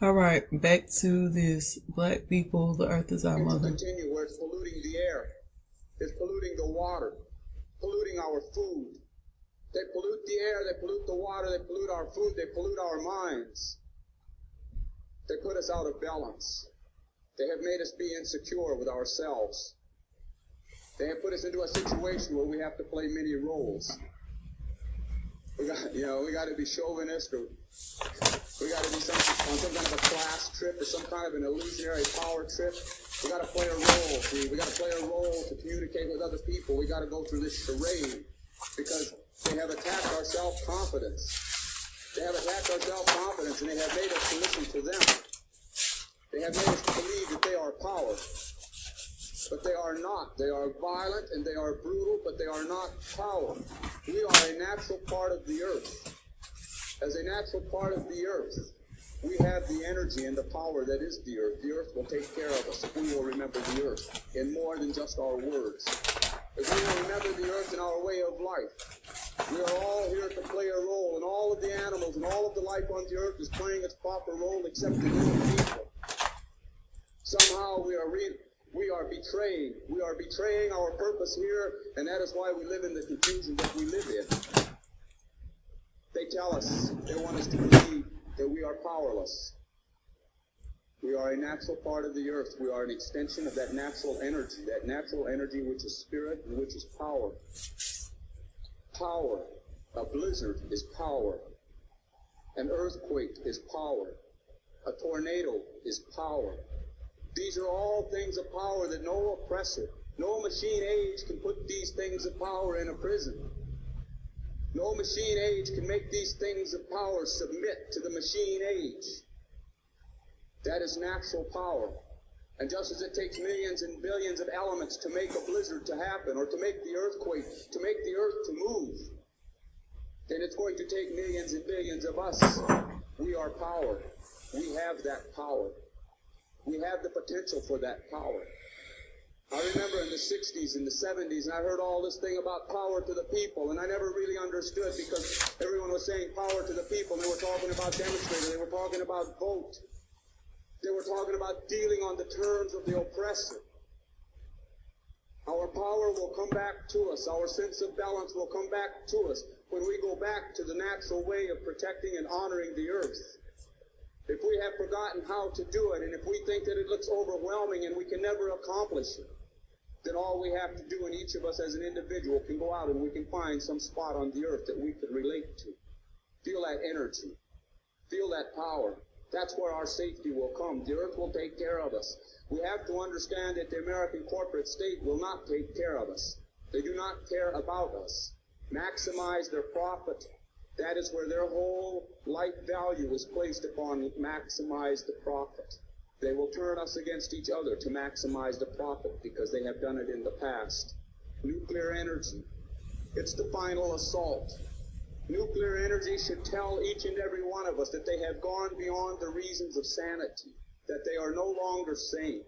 All right, back to this. Black people, the earth is our mother. Continue where it's polluting the air, it's polluting the water, polluting our food. They pollute the air, they pollute the water, they pollute our food, they pollute our minds. They put us out of balance. They have made us be insecure with ourselves. They have put us into a situation where we have to play many roles. We got to be chauvinist, or we got to be on some kind of a class trip, or some kind of an illusionary power trip. We got to play a role. We got to play a role to communicate with other people. We got to go through this charade because they have attacked our self-confidence. They have attacked our self-confidence, and they have made us to listen to them. They have made us to believe that they are power. But they are not. They are violent and they are brutal, but they are not power. We are a natural part of the earth. As a natural part of the earth, we have the energy and the power that is the earth. The earth will take care of us if we will remember the earth in more than just our words. If we will remember the earth in our way of life, we are all here to play a role, and all of the animals and all of the life on the earth is playing its proper role except the human people. Somehow we are betraying our purpose here, and that is why we live in the confusion that we live in. They tell us, they want us to believe that we are powerless. We are a natural part of the earth. We are an extension of that natural energy which is spirit and which is power. Power. A blizzard is power. An earthquake is power. A tornado is power. These are all things of power that no oppressor, no machine age can put these things of power in a prison. No machine age can make these things of power submit to the machine age. That is natural power. And just as it takes millions and billions of elements to make a blizzard to happen, or to make the earthquake, to make the earth to move, then it's going to take millions and billions of us. We are power. We have that power. We have the potential for that power. I remember in the 60s and the 70s, and I heard all this thing about power to the people, and I never really understood because everyone was saying power to the people, and they were talking about demonstrating, they were talking about vote. They were talking about dealing on the terms of the oppressor. Our power will come back to us. Our sense of balance will come back to us when we go back to the natural way of protecting and honoring the earth. If we have forgotten how to do it, and if we think that it looks overwhelming and we can never accomplish it, then all we have to do, and each of us as an individual can go out and we can find some spot on the earth that we can relate to. Feel that energy. Feel that power. That's where our safety will come. The earth will take care of us. We have to understand that the American corporate state will not take care of us. They do not care about us. Maximize their profit. That is where their whole life value is placed upon maximize the profit. They will turn us against each other to maximize the profit because they have done it in the past. Nuclear energy. It's the final assault. Nuclear energy should tell each and every one of us that they have gone beyond the reasons of sanity, that they are no longer sane,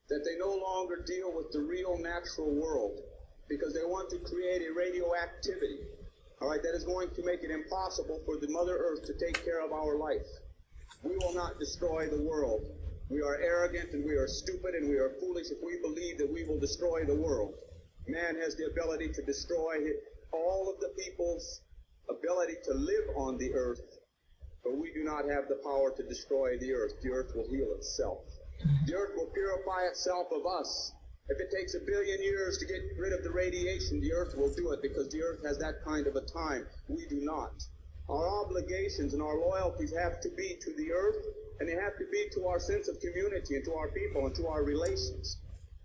that they no longer deal with the real natural world because they want to create a radioactivity. All right, that is going to make it impossible for the Mother Earth to take care of our life. We will not destroy the world. We are arrogant and we are stupid and we are foolish if we believe that we will destroy the world. Man has the ability to destroy all of the people's ability to live on the earth, but we do not have the power to destroy the earth. The earth will heal itself. The earth will purify itself of us. If it takes 1 billion years to get rid of the radiation, the earth will do it because the earth has that kind of a time. We do not. Our obligations and our loyalties have to be to the earth, and they have to be to our sense of community and to our people and to our relations.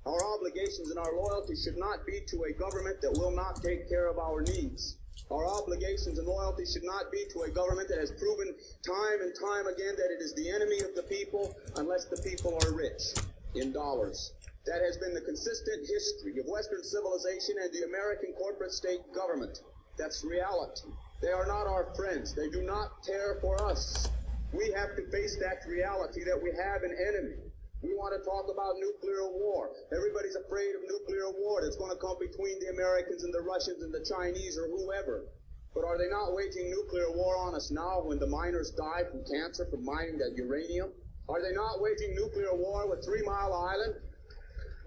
Our obligations and our loyalties should not be to a government that will not take care of our needs. Our obligations and loyalty should not be to a government that has proven time and time again that it is the enemy of the people unless the people are rich in dollars. That has been the consistent history of Western civilization and the American corporate state government. That's reality. They are not our friends. They do not care for us. We have to face that reality that we have an enemy. We want to talk about nuclear war. Everybody's afraid of nuclear war that's going to come between the Americans and the Russians and the Chinese or whoever. But are they not waging nuclear war on us now when the miners die from cancer from mining that uranium? Are they not waging nuclear war with 3 Mile Island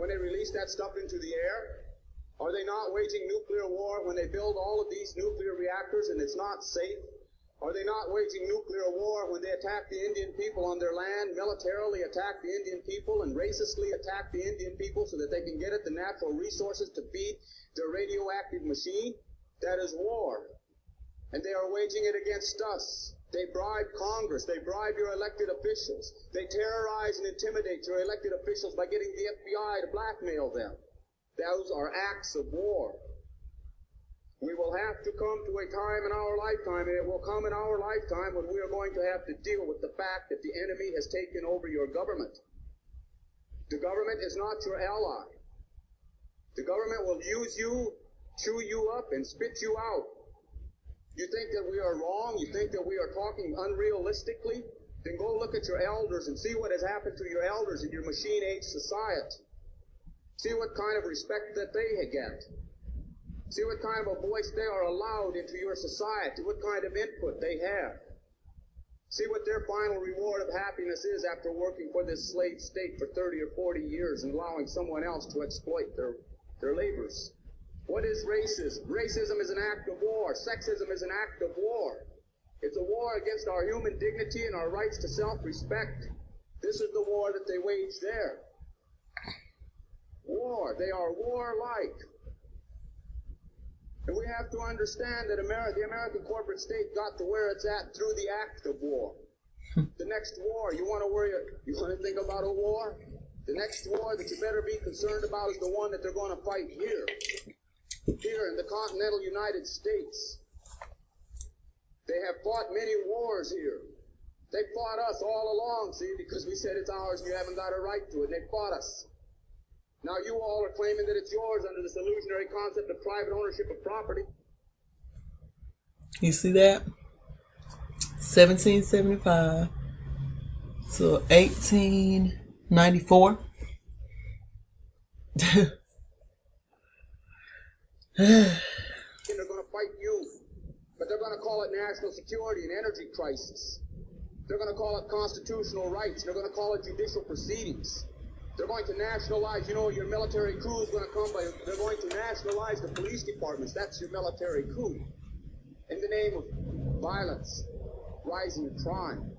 when they release that stuff into the air? Are they not waging nuclear war when they build all of these nuclear reactors and it's not safe? Are they not waging nuclear war when they attack the Indian people on their land, militarily attack the Indian people and racistly attack the Indian people so that they can get at the natural resources to feed their radioactive machine? That is war. And they are waging it against us. They bribe Congress. They bribe your elected officials. They terrorize and intimidate your elected officials by getting the FBI to blackmail them. Those are acts of war. We will have to come to a time in our lifetime, and it will come in our lifetime when we are going to have to deal with the fact that the enemy has taken over your government. The government is not your ally. The government will use you, chew you up, and spit you out. You think that we are wrong? You think that we are talking unrealistically? Then go look at your elders and see what has happened to your elders in your machine-age society. See what kind of respect that they get. See what kind of a voice they are allowed into your society, what kind of input they have. See what their final reward of happiness is after working for this slave state for 30 or 40 years and allowing someone else to exploit their labors. What is racism? Racism is an act of war. Sexism is an act of war. It's a war against our human dignity and our rights to self-respect. This is the war that they wage there. War. They are warlike. And we have to understand that the American corporate state got to where it's at through the act of war. The next war, you want to think about a war? The next war that you better be concerned about is the one that they're going to fight here. Here in the continental United States. They have fought many wars here. They fought us all along, see, because we said it's ours and you haven't got a right to it. They fought us. Now you all are claiming that it's yours under this illusionary concept of private ownership of property. You see that? 1775 to 1894. They're going to fight you, but they're going to call it national security and energy crisis. They're going to call it constitutional rights. They're going to call it judicial proceedings. They're going to nationalize, your military coup is going to come by, they're going to nationalize the police departments. That's your military coup. In the name of violence, rising crime.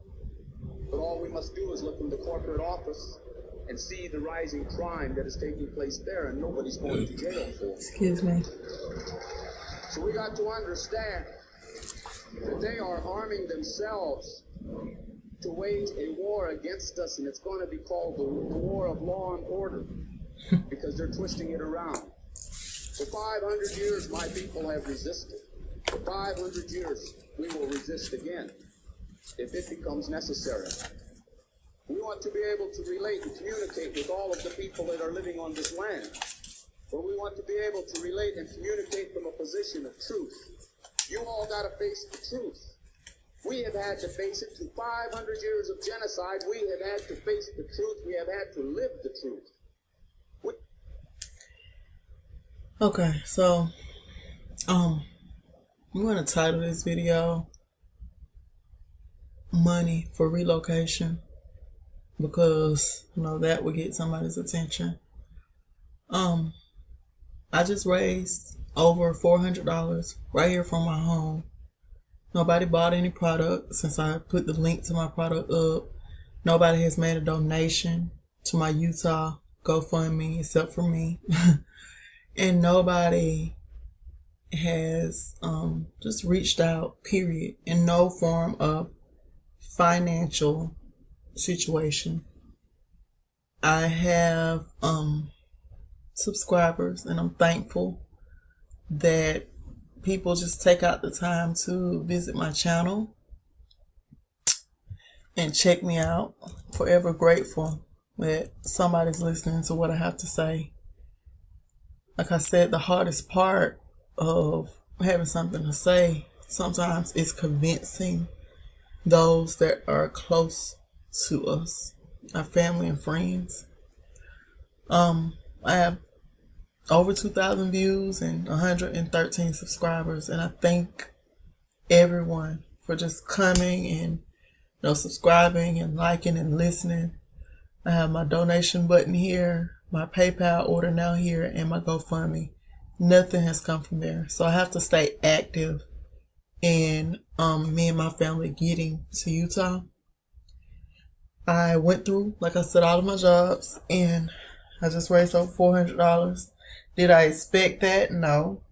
But all we must do is look in the corporate office and see the rising crime that is taking place there, and nobody's going to jail for it. Excuse me. So we got to understand that they are arming themselves to wage a war against us, and it's going to be called the war of law and order, because they're twisting it around. For 500 years, my people have resisted. For 500 years, we will resist again, if it becomes necessary. We want to be able to relate and communicate with all of the people that are living on this land. But we want to be able to relate and communicate from a position of truth. You all got to face the truth. We have had to face it through 500 years of genocide. We have had to face the truth. We have had to live the truth. Okay, so I'm going to title this video Money for Relocation, because that would get somebody's attention. I just raised over $400 right here from my home. Nobody bought any product since I put the link to my product up. Nobody has made a donation to my Utah GoFundMe except for me. And nobody has just reached out, period, in no form of financial situation. I have subscribers, and I'm thankful that people just take out the time to visit my channel and check me out. Forever grateful that somebody's listening to what I have to say. Like I said, the hardest part of having something to say sometimes is convincing those that are close to us, our family and friends. I have over 2,000 views and 113 subscribers, and I thank everyone for just coming and subscribing and liking and listening. I have my donation button here, my PayPal order now here, and my GoFundMe. Nothing has come from there. So I have to stay active in me and my family getting to Utah. I went through, like I said, all of my jobs, and I just raised over $400. Did I expect that? No.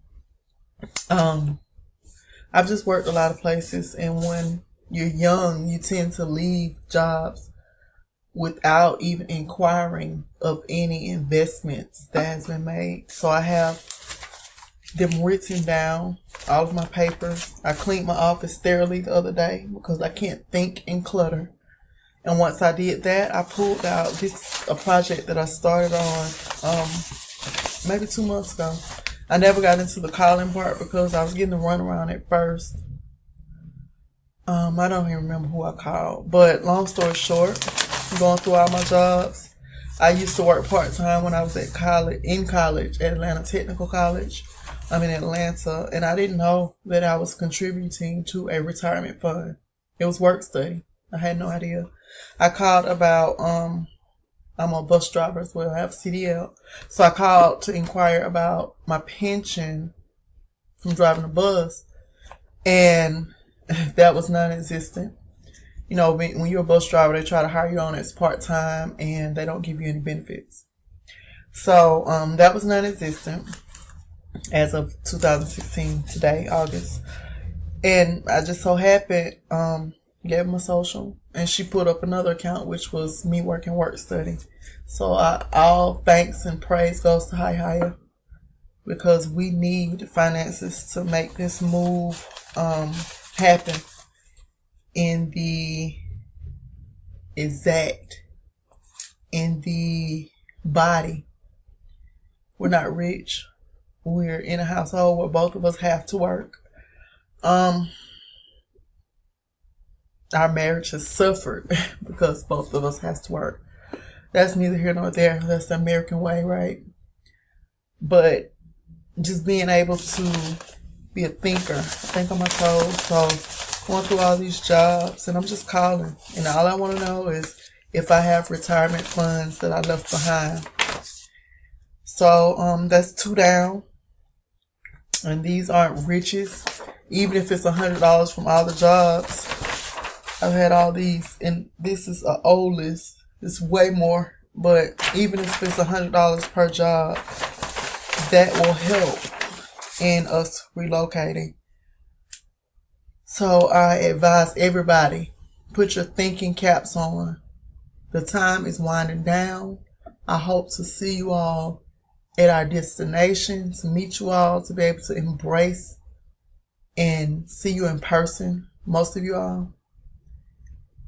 I've just worked a lot of places, and when you're young, you tend to leave jobs without even inquiring of any investments that has been made. So I have them written down, all of my papers. I cleaned my office thoroughly the other day because I can't think in clutter. And once I did that, I pulled out a project that I started on maybe 2 months ago. I never got into the calling part because I was getting the runaround at first. I don't even remember who I called. But long story short, going through all my jobs. I used to work part-time when I was at college at Atlanta Technical College. I'm in Atlanta, and I didn't know that I was contributing to a retirement fund. It was work study. I had no idea. I called about, I'm a bus driver as well. I have CDL. So I called to inquire about my pension from driving a bus, and that was non-existent. You know, when you're a bus driver, they try to hire you on as part-time, and they don't give you any benefits. So that was non-existent as of 2016, today, August. And I just so happened, gave my social, and she put up another account, which was me working work study. So all thanks and praise goes to Hi, because we need finances to make this move happen in the body. We're not rich. We're in a household where both of us have to work. Our marriage has suffered because both of us has to work. That's neither here nor there. That's the American way, right? But just being able to be a thinker, think on my toes. So going through all these jobs, and I'm just calling, and all I want to know is if I have retirement funds that I left behind. So that's 2 down, and these aren't riches. Even if it's $100 from all the jobs, I've had all these, and this is a oldest. It's way more, but even if it's $100 per job, that will help in us relocating. So I advise everybody, put your thinking caps on. The time is winding down. I hope to see you all at our destination, to meet you all, to be able to embrace and see you in person, most of you all.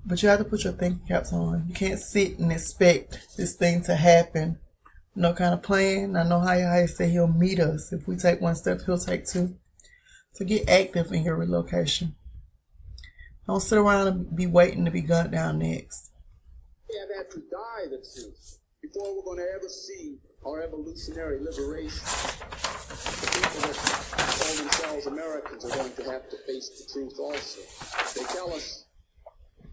But you have to put your thinking caps on. You can't sit and expect this thing to happen. No kind of plan. I know how said he'll meet us. If we take 1 step, he'll take 2. So get active in your relocation. Don't sit around and be waiting to be gunned down next. We have had to die the truth before we're going to ever see our evolutionary liberation. The people that call themselves Americans are going to have to face the truth also. They tell us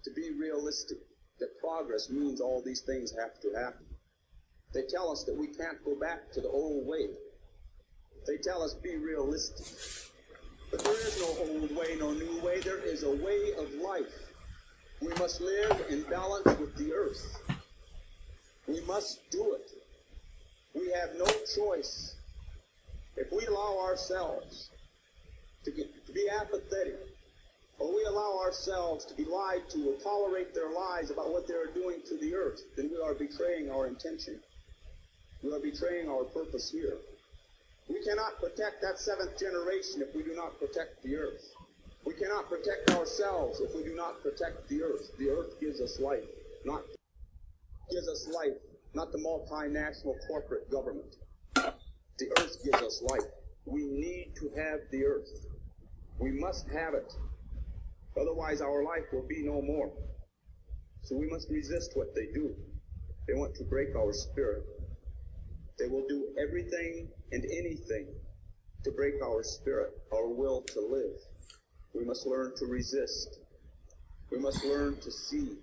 to be realistic, that progress means all these things have to happen. They tell us that we can't go back to the old way. They tell us be realistic. But there is no old way, no new way. There is a way of life. We must live in balance with the earth. We must do it. We have no choice. If we allow ourselves to be apathetic, or we allow ourselves to be lied to or tolerate their lies about what they are doing to the earth, then we are betraying our intention. We are betraying our purpose here. We cannot protect that 7th generation if we do not protect the earth. We cannot protect ourselves if we do not protect the earth. The earth gives us life, not the multinational corporate government. The earth gives us life. We need to have the earth. We must have it. Otherwise, our life will be no more. So we must resist what they do. They want to break our spirit. They will do everything and anything to break our spirit, our will to live. We must learn to resist. We must learn to see.